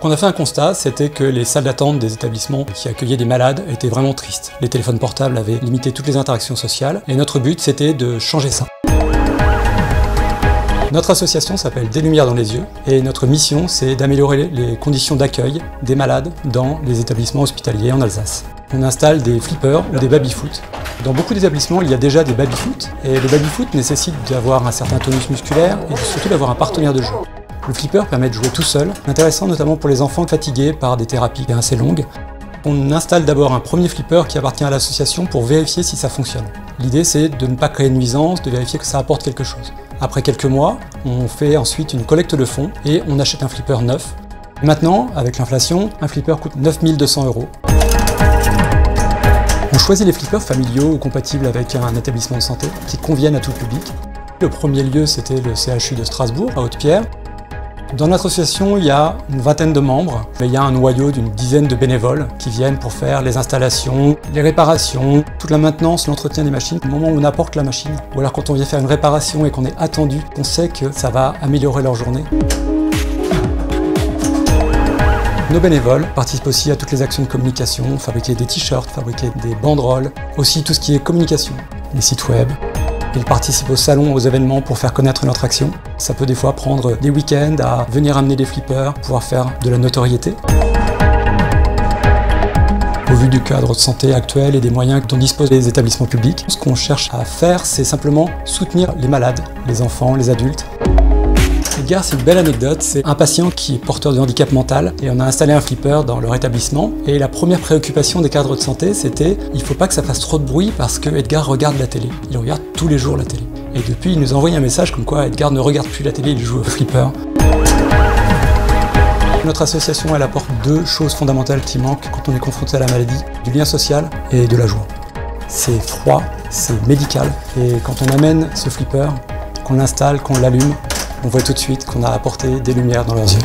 On a fait un constat, c'était que les salles d'attente des établissements qui accueillaient des malades étaient vraiment tristes. Les téléphones portables avaient limité toutes les interactions sociales et notre but c'était de changer ça. Notre association s'appelle Des Lumières dans les yeux et notre mission c'est d'améliorer les conditions d'accueil des malades dans les établissements hospitaliers en Alsace. On installe des flippers ou des baby-foot. Dans beaucoup d'établissements, il y a déjà des baby-foot et le baby-foot nécessite d'avoir un certain tonus musculaire et surtout d'avoir un partenaire de jeu. Le flipper permet de jouer tout seul, intéressant notamment pour les enfants fatigués par des thérapies assez longues. On installe d'abord un premier flipper qui appartient à l'association pour vérifier si ça fonctionne. L'idée c'est de ne pas créer de nuisance, de vérifier que ça apporte quelque chose. Après quelques mois, on fait ensuite une collecte de fonds et on achète un flipper neuf. Maintenant, avec l'inflation, un flipper coûte 9 200 €. On choisit les flippers familiaux ou compatibles avec un établissement de santé qui conviennent à tout public. Le premier lieu c'était le CHU de Strasbourg, à Haute-Pierre. Dans notre association, il y a une vingtaine de membres, mais il y a un noyau d'une dizaine de bénévoles qui viennent pour faire les installations, les réparations, toute la maintenance, l'entretien des machines. Au moment où on apporte la machine, ou alors quand on vient faire une réparation et qu'on est attendu, on sait que ça va améliorer leur journée. Nos bénévoles participent aussi à toutes les actions de communication, fabriquer des t-shirts, fabriquer des banderoles, aussi tout ce qui est communication, les sites web. Ils participent aux salons, aux événements pour faire connaître notre action. Ça peut des fois prendre des week-ends à venir amener des flippers, pouvoir faire de la notoriété. Au vu du cadre de santé actuel et des moyens dont disposent les établissements publics, ce qu'on cherche à faire, c'est simplement soutenir les malades, les enfants, les adultes. Edgar, c'est une belle anecdote, c'est un patient qui est porteur de handicap mental et on a installé un flipper dans leur établissement et la première préoccupation des cadres de santé c'était il ne faut pas que ça fasse trop de bruit parce que Edgar regarde la télé, il regarde tous les jours la télé. Et depuis il nous envoie un message comme quoi Edgar ne regarde plus la télé, il joue au flipper. Notre association elle apporte deux choses fondamentales qui manquent quand on est confronté à la maladie, du lien social et de la joie. C'est froid, c'est médical et quand on amène ce flipper, qu'on l'installe, qu'on l'allume, on voit tout de suite qu'on a apporté des lumières dans leurs yeux.